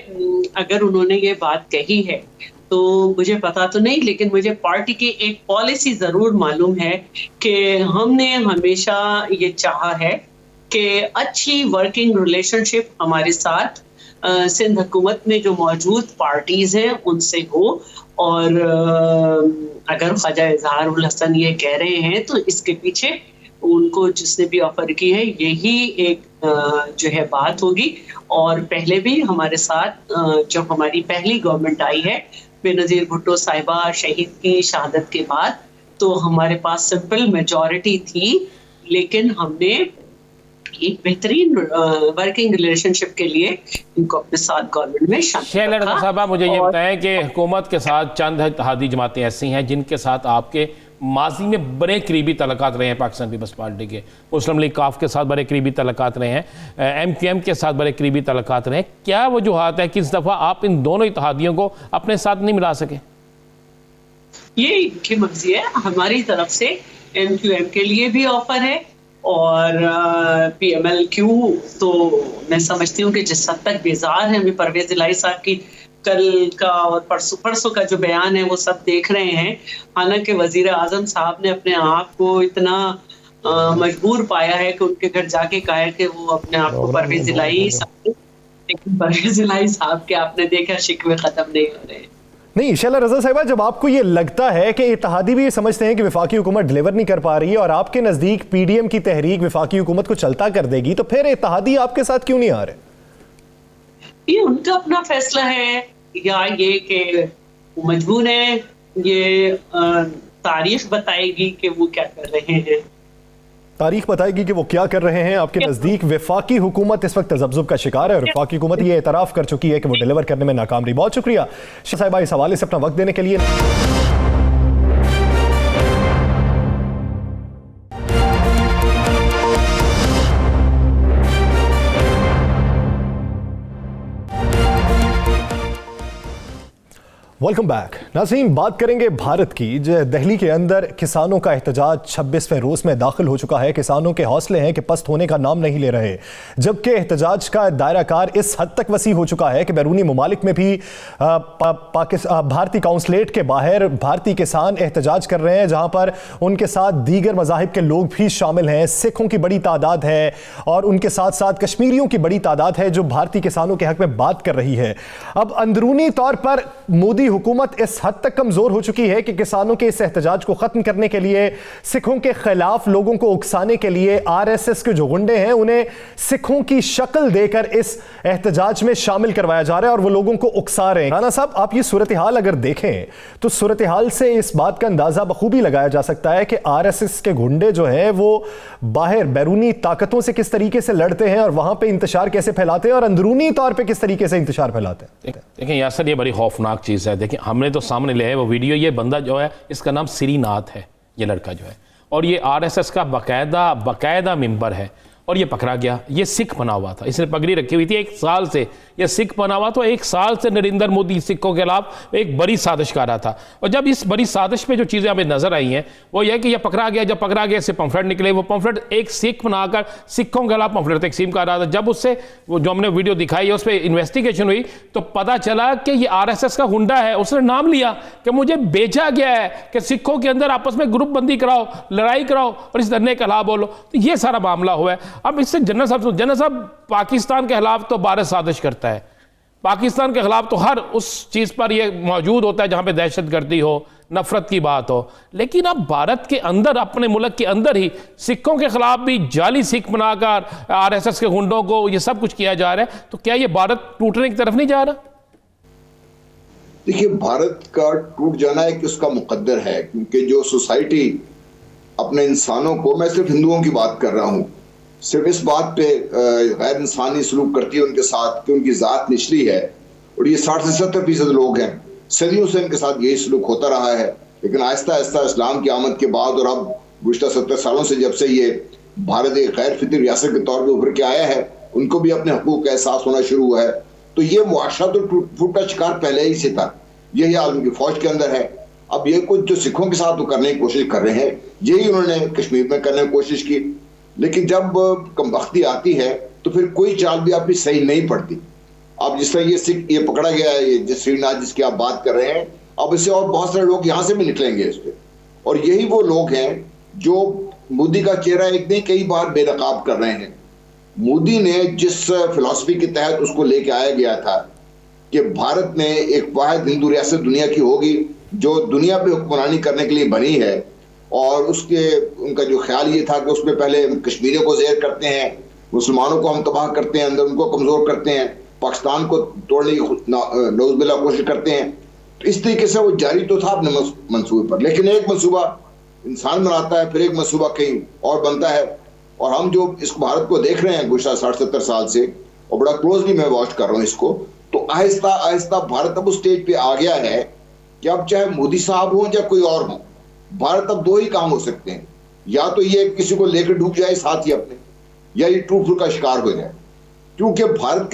अगर उन्होंने ये बात कही है तो मुझे पता तो नहीं, लेकिन मुझे पार्टी की एक पॉलिसी जरूर मालूम है कि हमने हमेशा ये चाहा है कि अच्छी वर्किंग रिलेशनशिप हमारे साथ सिंध हुकूमत में जो मौजूद पार्टीज हैं उनसे हो। और अगर ख्वाजा इजहार उल हसन ये कह रहे हैं तो इसके पीछे उनको जिसने भी ऑफर की है यही एक जो है बात होगी। और पहले भी हमारे साथ जब हमारी पहली गवर्नमेंट आई है बेनज़ीर भुट्टो साहिबा शहीद की शहादत के बाद, तो हमारे पास सिंपल मेजॉरिटी थी, लेकिन हमने एक बेहतरीन वर्किंग रिलेशनशिप के लिए इनको अपने साथ गवर्नमेंट में शामिल रज़ा साहबा, मुझे ये बताएं कि हुकूमत के साथ चंद इत्तेहादी जमातें ऐसी हैं जिनके साथ आपके माजी में बड़े करीबी तल्लुकात रहे हैं। पाकिस्तान पीपल्स पार्टी के मुस्लिम लीग काफ के साथ बड़े करीबी तल्लुकात रहे हैं, MQM के साथ बड़े करीबी तल्लुकात रहे हैं। क्या वजूहात है कि इस दफ़ा आप इन दोनों इत्तेहादियों को अपने साथ नहीं मिला सके? ये इनकी मर्जी है। हमारी तरफ से MQM के लिए भी ऑफर है और PMLQ तो मैं समझती हूँ कि जिस हद तक बेजार है, हमें परवेज इलाही साहब की कल का और परसों का जो बयान है वो सब देख रहे हैं। हालांकि वजीर आजम साहब ने अपने आप को इतना मजबूर पाया है कि उनके घर जाके कहा है कि वो अपने आप को परवेज इलाही साहब, लेकिन परवेज इलाही साहब के आपने देखा शिकवे खत्म नहीं हो रहे। नहीं शैला रज़ा साहिबा, जब आपको ये लगता है कि इत्तेहादी भी ये समझते हैं कि वफाकी हुकूमत डिलीवर नहीं कर पा रही है और आपके नज़दीक PDM की तहरीक वफाकी हुकूमत को चलता कर देगी, तो फिर इत्तेहादी आपके साथ क्यों नहीं आ रहे? ये उनका अपना फैसला है या ये कि वो मजबूर है, ये तारीख बताएगी कि वो क्या कर रहे हैं। तारीख बताएगी कि वो क्या कर रहे हैं। आपके नज़दीक वफाकी हुकूमत इस वक्त तज़ब्ज़ुब का शिकार है और वफाकी हुकूमत ये एतराफ़ कर चुकी है कि वो डिलीवर करने में नाकाम रही। बहुत शुक्रिया साहिबा इस हवाले से अपना वक्त देने के लिए। Welcome back. नाज़रीन, बात करेंगे भारत की। जो दिल्ली के अंदर किसानों का एहतजाज 26वें रोज़ में दाखिल हो चुका है। किसानों के हौसले हैं कि पस्त होने का नाम नहीं ले रहे, जबकि एहतजाज का दायरा कार इस हद तक वसी हो चुका है कि बैरूनी ममालिक में भी भारतीय काउंसलेट के बाहर भारतीय किसान एहतजाज कर रहे हैं, जहाँ पर उनके साथ दीगर मज़ाहिब के लोग भी शामिल हैं। सिखों की बड़ी तादाद है और उनके साथ साथ कश्मीरियों की बड़ी तादाद है जो भारतीय किसानों के हक में बात कर रही है। अब अंदरूनी तौर पर मोदी हुकूमत इस हद तक कमजोर हो चुकी है कि किसानों के इस एहतजाज को खत्म करने के लिए, सिखों के खिलाफ लोगों को उकसाने के लिए RSS के जो गुंडे हैं उन्हें सिखों की शक्ल देकर इस एहतजाज में शामिल करवाया जा रहा है और वो लोगों को उकसा रहे हैं। राना साहब, आप ये सूरत हाल अगर देखें तो सूरत हाल से इस बात का अंदाजा बखूबी लगाया जा सकता है कि RSS के गुंडे जो हैं वो बाहर बैरूनी ताकतों से किस तरीके से लड़ते हैं और वहां पर इंतशार कैसे फैलाते हैं और अंदरूनी तौर पर किस तरीके से इंतशार फैलाते हैं। देखिए यासर, ये बड़ी खौफनाक चीज़ है। देखिए, हमने तो सामने ले है वो वीडियो। ये बंदा जो है इसका नाम श्रीनाथ है, ये लड़का जो है, और ये RSS का बाकायदा मेंबर है और ये पकड़ा गया। ये सिख बना हुआ था, इसने पगड़ी रखी हुई थी 1 साल से। ये सिख बना हुआ तो 1 साल से नरेंद्र मोदी सिखों के खिलाफ एक बड़ी साजिश कर रहा था। और जब इस बड़ी साजिश पे जो चीज़ें हमें नजर आई हैं वो यह कि यह पकड़ा गया। जब पकड़ा गया इससे पंफलेट निकले, वो पंफलेट एक सिख बनाकर सिखों के खिलाफ पंफलेट तकसीम कर रहा था। जब उससे वो जो हमने वीडियो दिखाई है उस पर इन्वेस्टिगेशन हुई तो पता चला कि ये RSS का गुंडा है। उसने नाम लिया कि मुझे भेजा गया है कि सिखों के अंदर आपस में ग्रुप बंदी कराओ, लड़ाई कराओ और इस धरने के खिलाफ बोलो। तो ये सारा मामला हुआ है। अब इससे जनरल साहब पाकिस्तान के खिलाफ तो बारह साजिश करता है, पाकिस्तान के खिलाफ तो हर उस चीज़ पर ये मौजूद होता है जहाँ पे दहशतगर्दी हो, नफरत की बात हो। लेकिन अब भारत के अंदर, अपने मुल्क के अंदर ही सिखों के खिलाफ भी जाली सिख बनाकर RSS के गुंडों को ये सब कुछ किया जा रहा है। तो क्या ये भारत टूटने की तरफ नहीं जा रहा? देखिए, भारत का टूट जाना एक उसका मुकद्दर है, क्योंकि जो सोसाइटी अपने इंसानों को, मैं सिर्फ हिंदुओं की बात कर रहा हूँ, सिर्फ इस बात पे गैर इंसानी सलूक करती है उनके साथ कि उनकी ज़ात निचली है, और ये 60 से 70% लोग हैं। सदियों से इनके साथ यही सलूक होता रहा है। लेकिन आहिस्ता आहिस्ता इस्लाम की आमद के बाद और अब गुज़श्ता 70 सालों से जब से ये भारत एक गैर फितरी रियासत के तौर पर उभर के आया है, उनको भी अपने हकूक़ का एहसास होना शुरू हुआ है। तो ये मुआशरा तो टूट का शिकार पहले ही से था। यही हाल उनकी फौज के अंदर है। अब ये कुछ जो सिखों के साथ वो करने की कोशिश कर रहे हैं, यही उन्होंने कश्मीर में करने की कोशिश की। लेकिन जब कमबख्ती आती है तो फिर कोई चाल भी आपकी सही नहीं पड़ती। अब जिस तरह ये पकड़ा गया है, ये जिस श्रीनाथ जिसकी आप बात कर रहे हैं, अब इससे और बहुत सारे लोग यहां से भी निकलेंगे इस पे, और यही वो लोग हैं जो मोदी का चेहरा एक नहीं कई बार बेनकाब कर रहे हैं। मोदी ने जिस फिलॉसफी के तहत उसको लेके आया गया था कि भारत में एक वाहिद हिंदू रियासत दुनिया की होगी जो दुनिया पे हुक्मरानी करने के लिए बनी है, और उनका जो ख्याल ये था कि उसमें पहले कश्मीरियों को ज़ेर करते हैं, मुसलमानों को हम तबाह करते हैं, अंदर उनको कमज़ोर करते हैं, पाकिस्तान को तोड़ने की नौज़बिल्लाह कोशिश करते हैं। तो इस तरीके से वो जारी तो था अपने मंसूबे पर, लेकिन एक मंसूबा इंसान बनाता है, फिर एक मंसूबा कहीं और बनता है। और हम जो इस भारत को देख रहे हैं गुज़श्ता 60-70 साल से, और बड़ा क्लोजली मैं वॉच कर रहा हूँ इसको, तो आहिस्ता आहिस्ता भारत अब उस स्टेज पे आ गया है कि अब चाहे मोदी साहब हो या कोई और हो, भारत अब दो ही काम हो सकते हैं, या तो ये किसी को लेकर डूब जाए साथ ही अपने, या ये टूट का शिकार हो जाए। क्योंकि भारत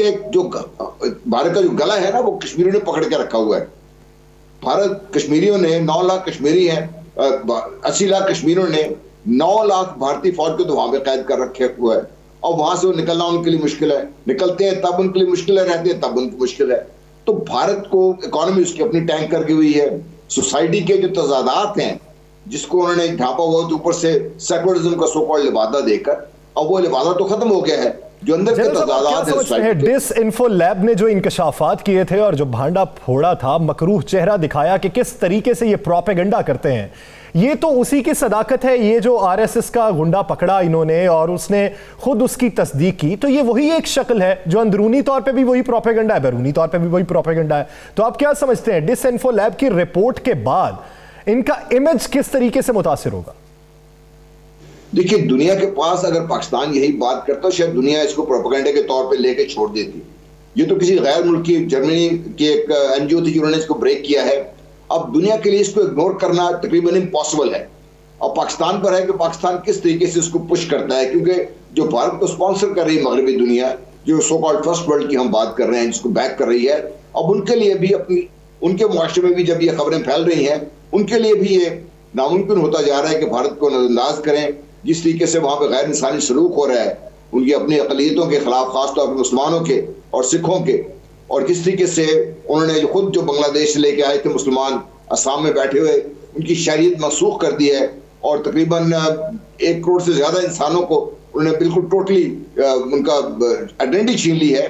का जो गला है ना, वो कश्मीरियों ने पकड़ के रखा हुआ है। कश्मीरियों ने 9 लाख कश्मीरी हैं, 80 लाख कश्मीरियों ने 9 लाख भारतीय फौज को तो वहां पे कैद कर रखे हुआ है, और वहां से वो निकलना उनके लिए मुश्किल है। निकलते हैं तब उनके लिए मुश्किल है, रहते हैं तब उनकी मुश्किल है। तो भारत को इकोनॉमी उसकी अपनी टैंक करके हुई है। सोसाइटी के जो तजादात हैं जिसको उन्होंने ढांपा हुआ, तो ऊपर से सेकुलरिज्म का सो कॉल्ड लिबादा देकर, अब वो लिबादा तो खत्म हो गया है। जो अंदर के तजादात है, डिसइंफो लैब ने जो इंकशाफात किए थे और जो भांडा फोड़ा था, मकरूह चेहरा दिखाया कि किस तरीके से ये प्रोपेगेंडा करते हैं, ये तो उसी की सदाकत है। ये जो आरएसएस का गुंडा पकड़ा इन्होंने और उसने खुद उसकी तस्दीक की, तो ये वही एक शक्ल है जो अंदरूनी तौर पे भी वही प्रोपेगेंडा है, बैरूनी तौर पे भी वही प्रोपेगेंडा है। तो आप क्या समझते हैं डिसइंफो लैब की रिपोर्ट के बाद इनका इमेज किस तरीके से मुतासिर होगा? देखिए, दुनिया के पास अगर पाकिस्तान यही बात करता, शायद दुनिया इसको प्रोपेगेंडा के तौर पे लेके छोड़ देती। ये तो किसी गैर मुल्की, जर्मनी की एक एनजीओ थी जिन्होंने इसको ब्रेक किया है। अब दुनिया के लिए इसको इग्नोर करना तकरीबन इम्पॉसिबल है। अब पाकिस्तान पर है कि पाकिस्तान किस तरीके से इसको पुश करता है, क्योंकि जो भारत को स्पॉन्सर कर रही है मगरबी दुनिया, जो सो कॉल्ड फर्स्ट वर्ल्ड की हम बात कर रहे हैं, जिसको बैक कर रही है, अब उनके लिए भी उनके मुआशरे में भी जब ये खबरें फैल रही हैं, उनके लिए भी ये नामुमकिन होता जा रहा है कि भारत को नजरअंदाज करें। जिस तरीके से वहां पर गैर इंसानी सलूक हो रहा है उनकी अपनी अक़लियतों के खिलाफ, खासतौर पर मुसलमानों के और सिखों के, और किस तरीके से उन्होंने खुद जो बांग्लादेश से लेके आए थे मुसलमान, असम में बैठे हुए उनकी शरीयत मनसूख कर दी है, और तकरीबन 1 करोड़ से ज्यादा इंसानों को उन्होंने बिल्कुल टोटली उनका आइडेंटिटी छीन ली है।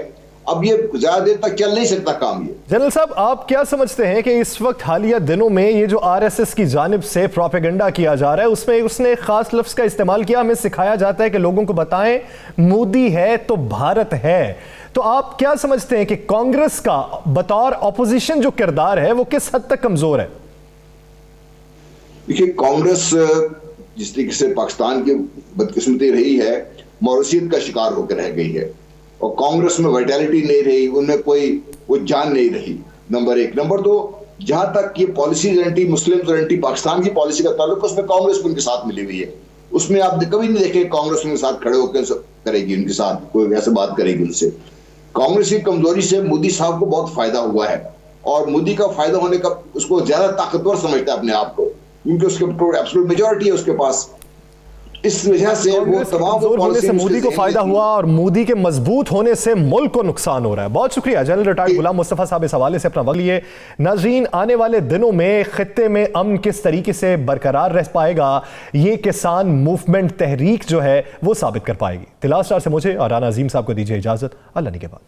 अब ये ज्यादा देर तक चल नहीं सकता काम। ये जनरल साहब, आप क्या समझते हैं कि इस वक्त हालिया दिनों में ये जो आरएसएस की जानिब से प्रोपेगेंडा किया जा रहा है, उसमें उसने खास लफ्ज का इस्तेमाल किया, हमें सिखाया जाता है कि लोगों को बताएं मोदी है तो भारत है। तो आप क्या समझते हैं कि कांग्रेस का बतौर ऑपोजिशन जो किरदार है वो किस हद तक कमजोर है? देखिए, कांग्रेस जिस तरीके से पाकिस्तान की बदकिस्मती रही है, मौरूसियत का शिकार होकर रह गई है, और कांग्रेस में वाइटैलिटी नहीं रही, उनमें कोई वो जान नहीं रही, नंबर 1। नंबर 2, जहां तक ये policy anti Muslim anti Pakistan की पॉलिसी का ताल्लुक, उसमें कांग्रेस उनके साथ मिली हुई है। उसमें आप कभी नहीं देखें कांग्रेस उनके साथ खड़े होकर करेगी, उनके साथ कोई ऐसे बात करेगी उनसे। कांग्रेस की कमजोरी से मोदी साहब को बहुत फायदा हुआ है, और मोदी का फायदा होने का उसको ज्यादा ताकतवर समझता है अपने आप को, क्योंकि उसके एब्सोल्यूट मेजॉरिटी है उसके पास। इस वजह से वो तमाम होने से मोदी को फायदा हुआ और मोदी के मजबूत होने से मुल्क को नुकसान हो रहा है। बहुत शुक्रिया जनरल रिटायर्ड गुलाम मुस्तफा साहब इस हवाले से अपना वक्त लिए। नाज़रीन, आने वाले दिनों में खित्ते में अमन किस तरीके से बरकरार रह पाएगा, ये किसान मूवमेंट तहरीक जो है वो साबित कर पाएगी। तिला स्टार से मुझे और राना अजीम साहब को दीजिए इजाजत। अल्लाह ने के बाद।